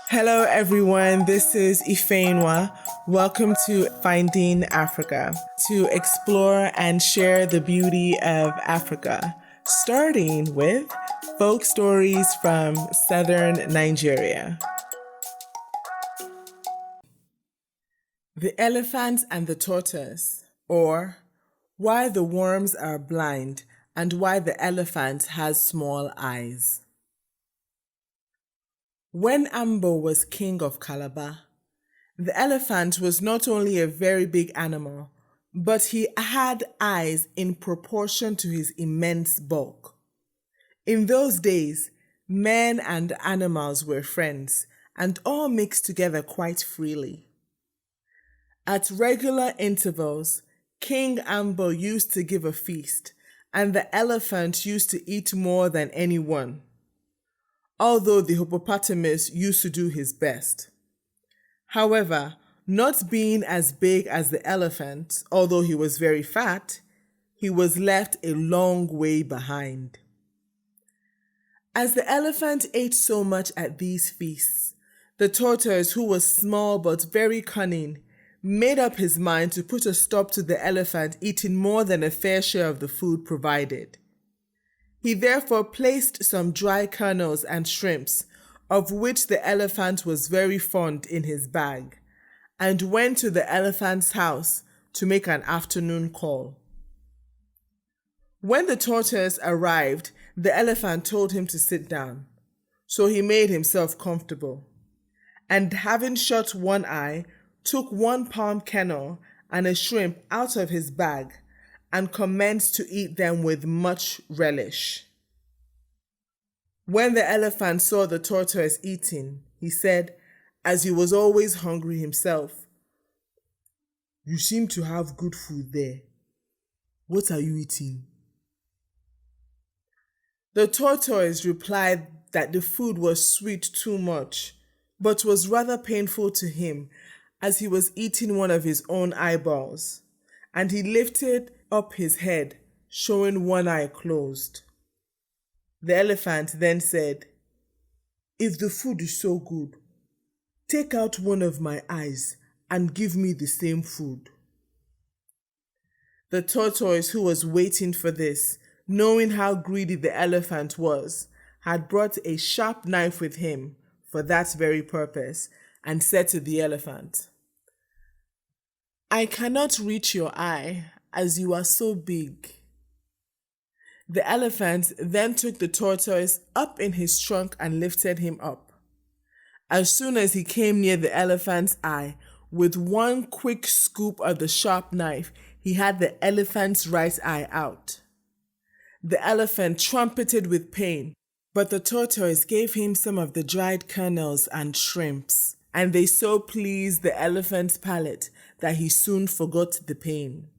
Hello everyone, this is Ifeyinwa. Welcome to Finding Africa, to explore and share the beauty of Africa, starting with folk stories from southern Nigeria. The Elephant and the Tortoise, or Why the Worms Are Blind and Why the Elephant Has Small Eyes. When Ambo was king of Calabar, the elephant was not only a very big animal, but he had eyes in proportion to his immense bulk. In those days, men and animals were friends and all mixed together quite freely. At regular intervals, King Ambo used to give a feast, and the elephant used to eat more than anyone, although the hippopotamus used to do his best. However, not being as big as the elephant, although he was very fat, he was left a long way behind. As the elephant ate so much at these feasts, the tortoise, who was small but very cunning, made up his mind to put a stop to the elephant eating more than a fair share of the food provided. He therefore placed some dry kernels and shrimps, of which the elephant was very fond, in his bag, and went to the elephant's house to make an afternoon call. When the tortoise arrived, the elephant told him to sit down, so he made himself comfortable, and having shut one eye, took one palm kernel and a shrimp out of his bag and commenced to eat them with much relish. When the elephant saw the tortoise eating, he said, as he was always hungry himself, "You seem to have good food there. What are you eating?" The tortoise replied that the food was sweet too much, but was rather painful to him, as he was eating one of his own eyeballs, and he lifted up his head, showing one eye closed. The elephant then said, "If the food is so good, take out one of my eyes and give me the same food." The tortoise, who was waiting for this, knowing how greedy the elephant was, had brought a sharp knife with him for that very purpose, and said to the elephant, "I cannot reach your eye, as you are so big." The elephant then took the tortoise up in his trunk and lifted him up. As soon as he came near the elephant's eye, with one quick scoop of the sharp knife, he had the elephant's right eye out. The elephant trumpeted with pain, but the tortoise gave him some of the dried kernels and shrimps, and they so pleased the elephant's palate that he soon forgot the pain.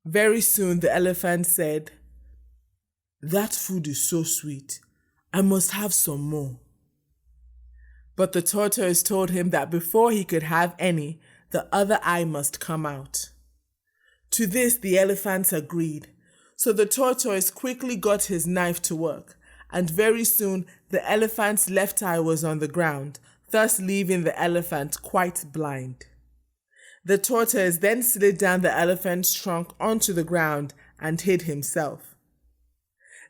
Very soon the elephant said, "That food is so sweet, I must have some more." But the tortoise told him that before he could have any, the other eye must come out. To this the elephant agreed, so the tortoise quickly got his knife to work, and very soon the elephant's left eye was on the ground, thus leaving the elephant quite blind. The tortoise then slid down the elephant's trunk onto the ground and hid himself.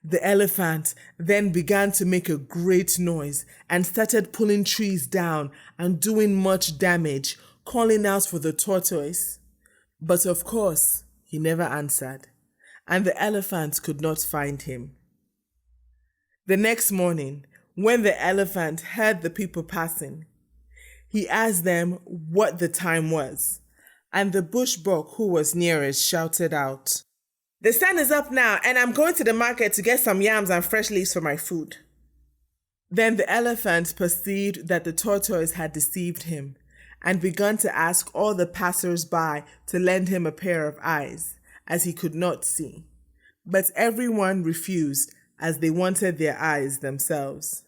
The elephant then began to make a great noise and started pulling trees down and doing much damage, calling out for the tortoise. But of course, he never answered, and the elephant could not find him. The next morning, when the elephant heard the people passing, he asked them what the time was, and the bushbuck who was nearest shouted out, "The sun is up now, and I'm going to the market to get some yams and fresh leaves for my food." Then the elephant perceived that the tortoise had deceived him, and began to ask all the passers-by to lend him a pair of eyes, as he could not see. But everyone refused, as they wanted their eyes themselves.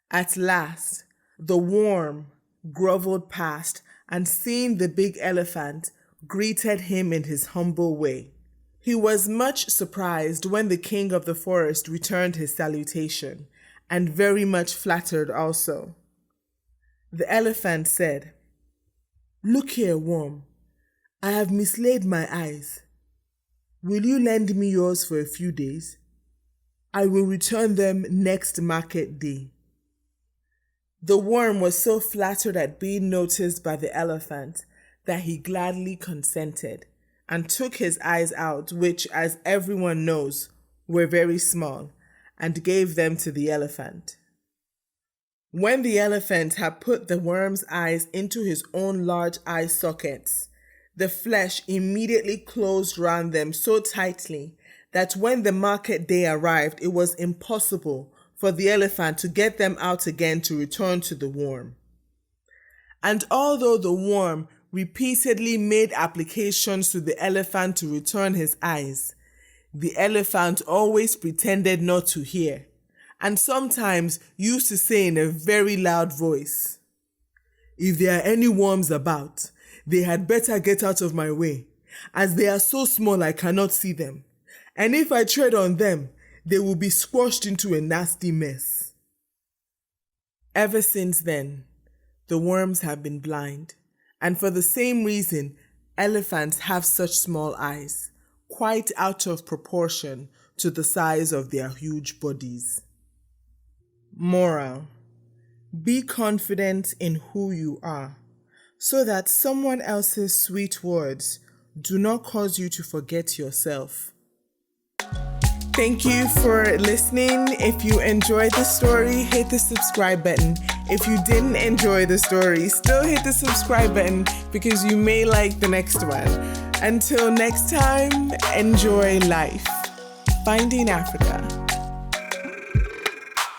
At last, the worm groveled past, and seeing the big elephant, greeted him in his humble way. He was much surprised when the king of the forest returned his salutation, and very much flattered also. The elephant said, "Look here, worm, I have mislaid my eyes. Will you lend me yours for a few days? I will return them next market day." The worm was so flattered at being noticed by the elephant that he gladly consented and took his eyes out, which, as everyone knows, were very small, and gave them to the elephant. When the elephant had put the worm's eyes into his own large eye sockets, the flesh immediately closed round them so tightly that when the market day arrived, it was impossible for the elephant to get them out again to return to the worm. And although the worm repeatedly made applications to the elephant to return his eyes, the elephant always pretended not to hear, and sometimes used to say in a very loud voice, "If there are any worms about, they had better get out of my way, as they are so small I cannot see them, and if I tread on them, they will be squashed into a nasty mess." Ever since then, the worms have been blind, and for the same reason, elephants have such small eyes, quite out of proportion to the size of their huge bodies. Moral: be confident in who you are, so that someone else's sweet words do not cause you to forget yourself. Thank you for listening. If you enjoyed the story, hit the subscribe button. If you didn't enjoy the story, still hit the subscribe button because you may like the next one. Until next time, enjoy life. Finding Africa.